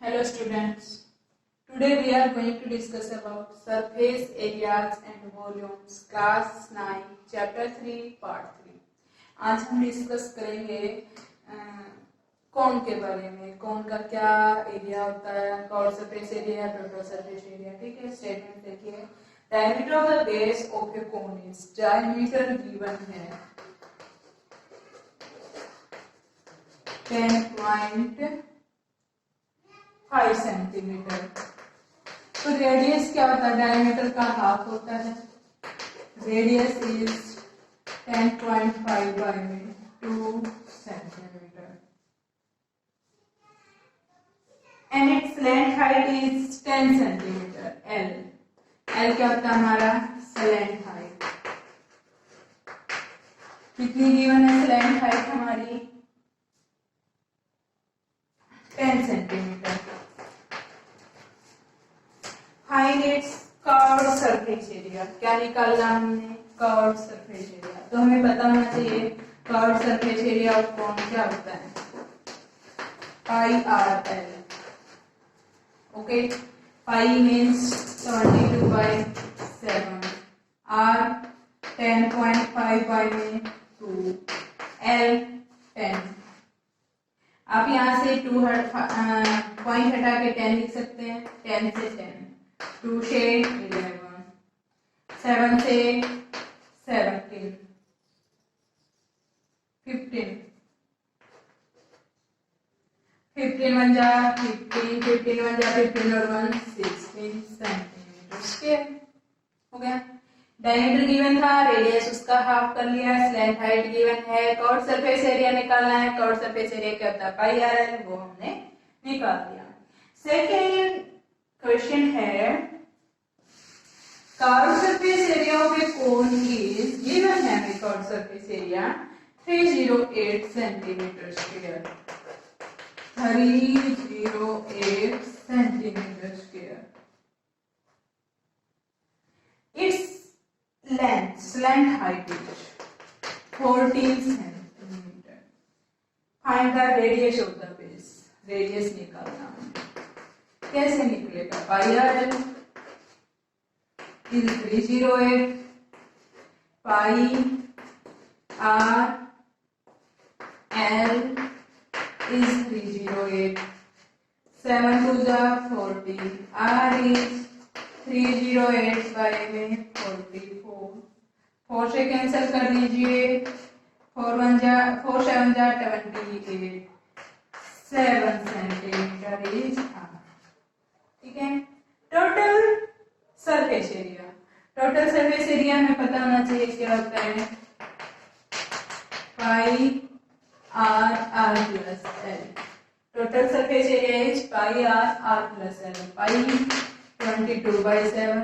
Hello students. Today we are going to discuss about surface areas and volumes class 9 chapter 3 part 3. आज हम discuss करेंगे कौन के बारे में, कौन का क्या एरिया होता है, कौन surface area, total surface area. ठीक है, स्टेटमेंट देखिए। Diameter of the base of a cone is, diameter given है 10.5 सेंटीमीटर। तो रेडियस क्या होता है, डायमीटर का हाफ होता है। Radius is 10.5 by 2 centimetre and its length height is 10 centimetre. L L क्या होता है हमारा, स्लैंट हाइट। कितनी गिवन है स्लैंट हाइट हमारी, 10 centimetre. Find its curved surface area. क्या निकालना हमने, कर्व्ड सरफेस एरिया। तो हमें पता होना चाहिए curved surface area of cone क्या होता है, pi R L. Okay, pi means 72/7, R 10.5 by 2, L 10। आप यहाँ से 2 पॉइंट हटा के 10 लिख सकते हैं। 10 से 10, 2 से 11, 7 से 17, 15, 15 1 जा 15, 15 1 जा 15 और 1 16 सेंटीमीटर स्क्वायर हो गया। डायमीटर गिवन था, रेडियस उसका हाफ कर लिया, स्लैंट हाइट गिवन है, कर्व्ड सरफेस एरिया निकालना है। कर्व्ड सरफेस एरिया क्या होता है, पाई आर एल, वो हमने निकाल दिया। सेकेंड क्वेश्चन है, curved surface area of a cone is given है हमें। Curved surface area 308 centimetre square, 308 centimetre square. It's length, slant height is 14 centimetre. Find the radius of the base. Radius निकालना कैसे निकलेगा, pi R L is 308, pi R L is 308, 7 2 जा 40, R is 308 by में 44, 4 से cancel कर दीजिए, 4 1 जा 4 7 जा 28, 7 सेंटीमीटर इज R। ठीक है, total surface area. Total surface area हमें पता होना चाहिए क्या होता है, pi R R plus L. Total surface area is pi R R plus L. Pi 22/7,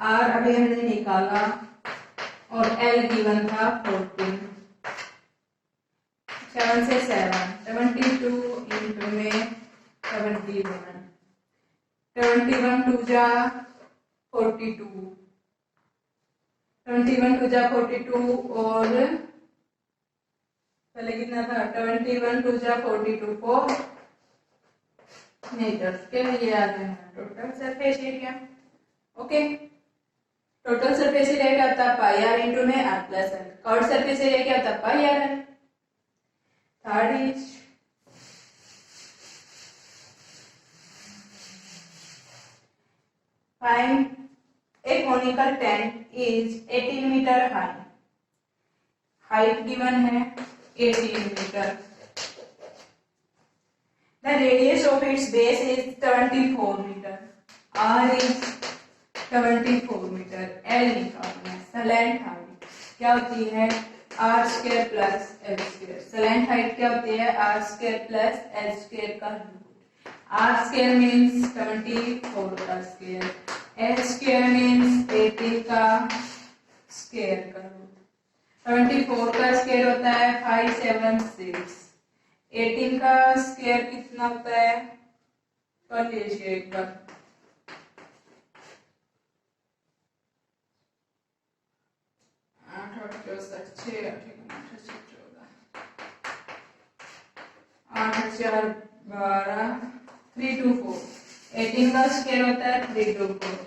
R अभी हमने निकाला और एल गिवन था 14, 7 से 7, 72 इंटू में 71, 71 2 जा 42, 71 2 जा 42 और पहले कितना था, 21 2 जा 42, 4 मीटर के लिए आ गया total surface area. Okay, total surface area क्या होता है, पाई आर इंटू में R plus L. Curved surface area क्या होता है, pi R L. Third is find a conical tent is 18 metre high. Height given है 18 meter. The radius of its base is 24 meter. R is 24 meter. L निकालना है। Slant height क्या होती है, R square plus L square. Slant height क्या होती है, R square plus L square का रूट। R स्क्वायर मीन्स 24 का स्क्वायर, L स्क्वायर मीन्स 18 का स्क्वायर का रूट। 24 का स्क्वायर होता है 576, 18 का स्क्वायर कितना होता है, कर लीजिए एक बार, 8 8 64 6 8 8 14, 8 4 12 3 2 4, 18 का स्क्वायर होता है 3 2 4,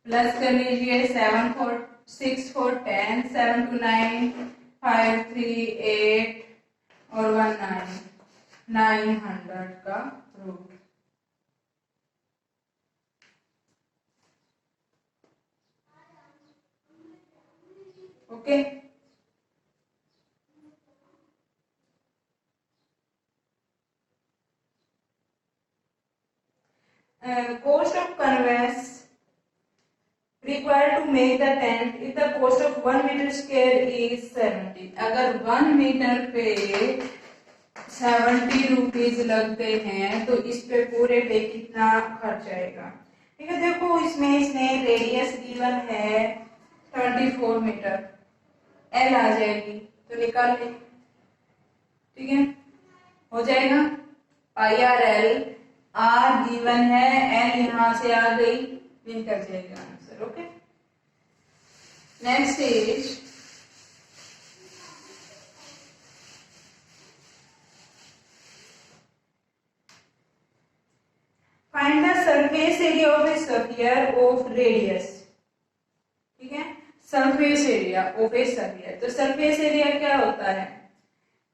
प्लस कर लीजिए 7 4 6 4 10, 7 2 9, 5 3 8 और 1 9, 900 का root. Okay, cost of conveyance required to make the tent if the cost of 1 meter square is 70। अगर 1 मीटर पे 70 रुपीज लगते हैं तो इस पे पूरे पे कितना खर्च आएगा। ठीक है, देखो इसमें इसने रेडियस गिवन है 24 मीटर, एल आ जाएगी तो निकाल ले। ठीक है, हो जाएगा pi R L, R given है, एल यहां से आ गई, निकल जाएगा answer. Okay, next is find the surface area of a sphere of radius. ठीक है, surface area of a sphere, तो सरफेस एरिया क्या होता है,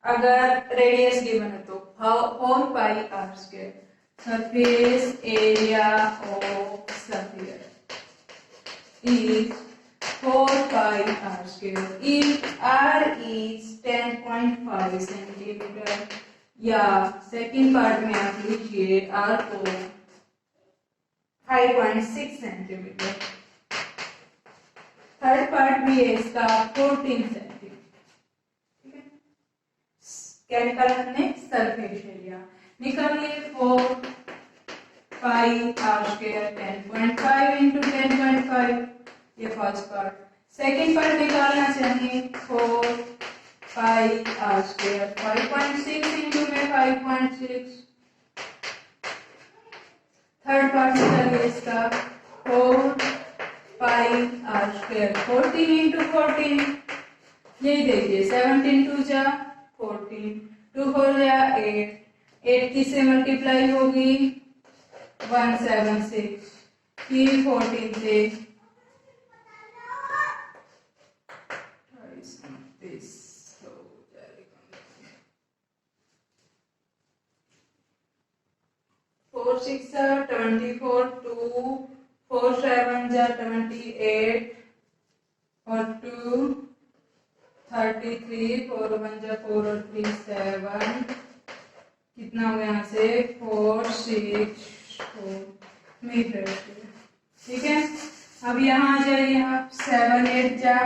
अगर रेडियस गिवन है तो 4 pi R square, surface area of sphere is 4 pi r square if r is 10.5 centimetre, या सेकंड पार्ट में आप लीजिए r को 5.6 सेंटीमीटर, थर्ड पार्ट भी है इसका 14 सेंटीमीटर। ठीक है, क्या निकाला हमने, सरफेस एरिया निकाल लिए 4 पाई आर स्क्वायर 10.5 इंटू 10.5, ये फर्स्ट पार्ट। सेकेंड पार्ट निकालना चाहिए 4 पाई आर स्क्वायर 5.6 इंटू में 5.6, थर्ड पार्ट निकालिए इसका 4 पाई आर स्क्वायर 14 इंटू 14, यही देखिए 17 2 जा 14, 2 4 जा 8, 8 किससे मल्टीप्लाई होगी 176, फिर 14 से 4 6 24, 2 4 7 जा 28 और 2 33, 4 1 जा 4 और 3 7, कितना हो गया यहाँ से 4 6 4 मीटर। ठीक है, अब यहाँ आ जाइए आप 7 8 जा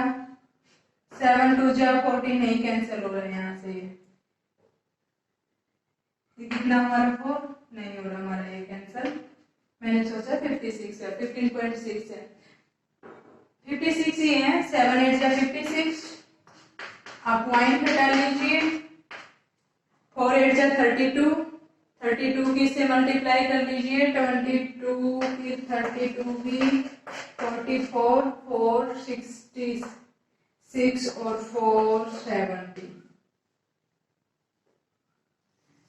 7 2 जा 14, नहीं कैंसिल हो रहा है यहाँ से, ये कितना हमारा 4 नहीं हो रहा हमारा, ये कैंसिल, मैंने सोचा 56 है, 15.6 है, 56 ही है, 7 8 जा 56, आप पॉइंट हटा लीजिए, 4 8 जा 32, 32 की से मल्टीप्लाई कर लीजिए 22, फिर 32 की 44, 4 66 और 4 70,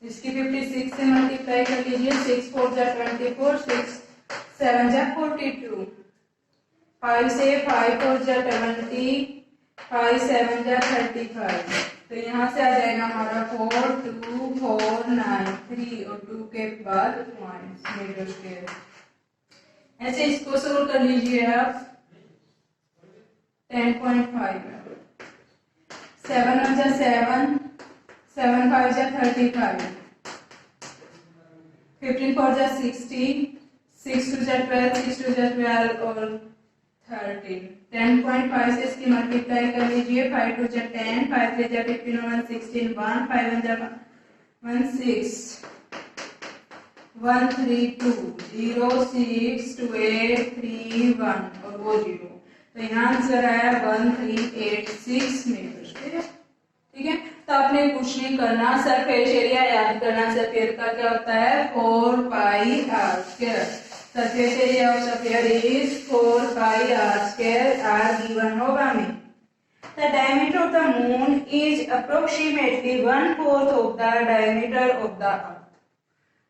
इसकी 56 से मल्टीप्लाई कर लीजिए, 6 4 जा 24, 6 7 जा 42, 5 से 5 4 जा 20, 5 7 जा 35, तो यहाँ से आ जाएगा हमारा 4 2 4 9 3 और 2 के बाद पॉइंट्स मीटर स्क्वायर। ऐसे इसको सोल्व कर लीजिए आप 10.5 में, 7 1 जा 7, 7 5 जा 35, 15 4 जा 60, 6 2 जा 12, 6 2 जा 12 और 13, 10.5 से इसकी मल्टीप्लाई कर लीजिए, 5 2 जा 10, 5 3 जा 15 1 16, 1 5 1 जा 1 6, 1 3 2 0 6 2 8 3 1 और वो 0, तो यहाँ आंसर आया 1386 मीटर। ठीक है, तो आपने कुछ नहीं करना, सरफेस एरिया याद करना, स्फीयर का क्या होता है 4 pi R square, surface area of sphere is 4 pi R square, R given होगा हमें। The diameter of the moon is approximately 1/4 of the diameter of the earth।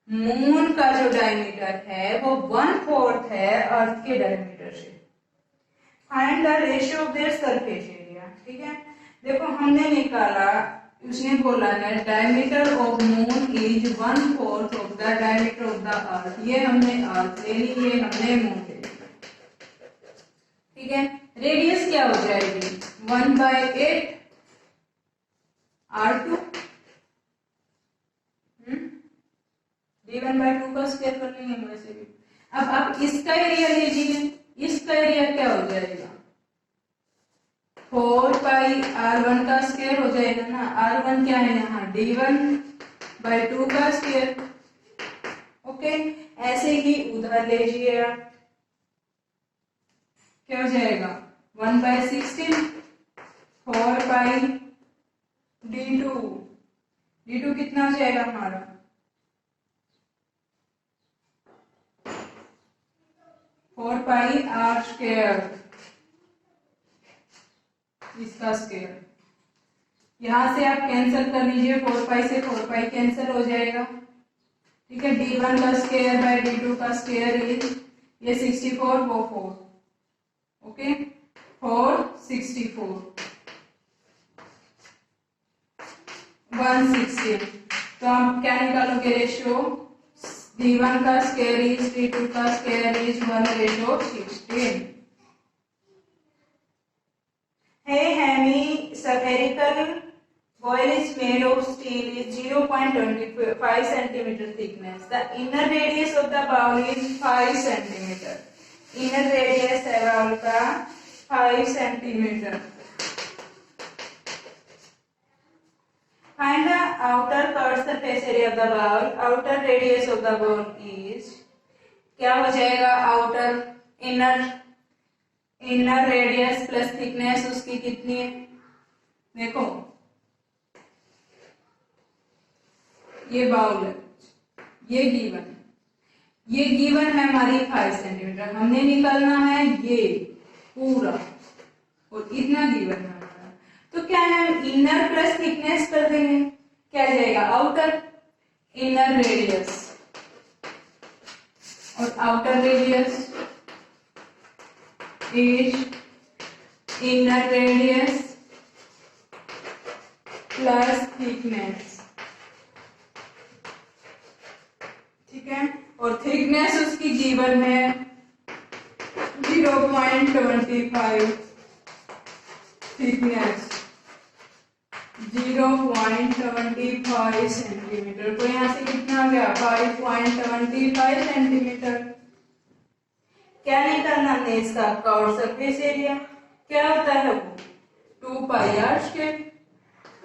Moon का जो डायमीटर है वो 1/4 है अर्थ के डायमीटर से। Find the ratio of their surface area. ठीक है, देखो हमने निकाला, उसने बोला है diameter of moon is 1/4 of the diameter of the earth. ये हमने अर्थ ले ली, ये हमने मून ले ली। ठीक है, रेडियस क्या हो जाएगी 1/8 R2 d1/2 का स्क्वायर कर लेंगे हम वैसे भी। अब आप इसका एरिया लीजिए, इसका एरिया क्या हो जाएगा 4πr1 का स्क्वायर हो जाएगा ना। r1 क्या है यहाँ d1/2 का स्क्वायर। ओके, ऐसे ही उधर लीजिए आप, क्या हो जाएगा 1/16 4π d2 कितना हो जाएगा हमारा 4πr², इसका स्क्वायर। यहां से आप कैंसिल कर लीजिए, 4π से 4π कैंसिल हो जाएगा। ठीक है, d1 का स्क्वायर बाय d2 का स्क्वायर इज ये 64 वो 4। ओके, 464 116। तो आप क्या निकालोगे रेशियो, d1 का स्क्वायर इज d2 का square is 1/16। A hemi-spherical coil is made of steel is 0.25 centimeter thickness. The inner radius of the bowl is 5 centimeter. Inner radius है बाउल का 5 centimeter. Find the outer curved surface area of the bowl. Outer radius of the bowl is क्या हो जाएगा outer inner radius plus thickness उसकी कितनी है, देखो ये बाउल है, ये गिवन है हमारी 5 सेंटीमीटर। हमने निकालना है ये पूरा और इतना गिवन है हमारा। तो क्या है, हम इनर प्लस थिकनेस कर देंगे, क्या जाएगा आउटर इनर रेडियस और outer radius is inner radius plus thickness। ठीक है, और थिकनेस उसकी गिवन है 0.25, थिकनेस 0.25 सेंटीमीटर। तो यहाँ से कितना आ गया 5.25 सेंटीमीटर। क्या निकालना है इसका कर्व्ड सरफेस एरिया, क्या होता है वो 2πr²।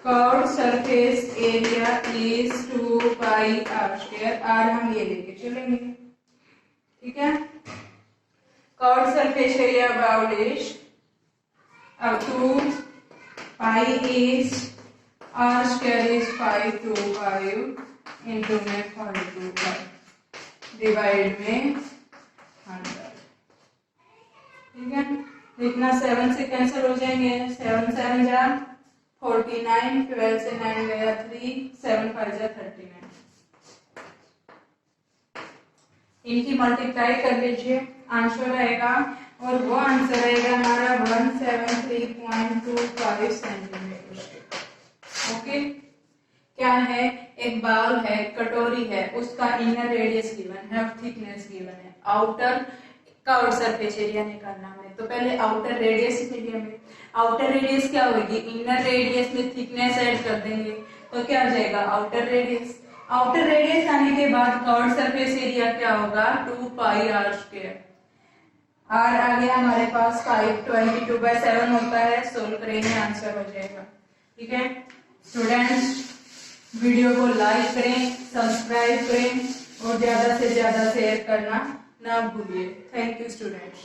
Curved surface area is 2πr²। r हम ये लेके चलेंगे। ठीक है, curved surface area bowl is अब 2π is r² is 5 to 5 into में 5 to 5 डिवाइड में 100। ठीक है, इतना 7 से कैंसिल हो जाएंगे, 7 7 जा 49, 12 से 9 गया 3, 7 5 जा 39। इनकी मल्टीप्लाई कर लीजिए, आंसर आएगा और वो आंसर आएगा हमारा 173.25 सेंटीमीटर। ओके, क्या है, एक बाउल है, कटोरी है, उसका इनर रेडियस गिवन है और थिकनेस गिवन है। आउटर कर्व्ड सरफेस एरिया निकालना है, तो पहले आउटर रेडियस के लिए हमें आउटर रेडियस क्या होगी, इनर रेडियस में थिकनेस ऐड कर देंगे तो क्या आ जाएगा आउटर रेडियस। आउटर रेडियस आने के बाद कर्व्ड सरफेस एरिया क्या होगा 2πr²। r आ गया हमारे पास 522/7 होता है, सोल्व करेंगे आंसर हो जाएगा। ठीक है स्टूडेंट्स, वीडियो को लाइक करें, सब्सक्राइब करें और ज्यादा से ज्यादा शेयर करना ना भूलिए। Thank you students.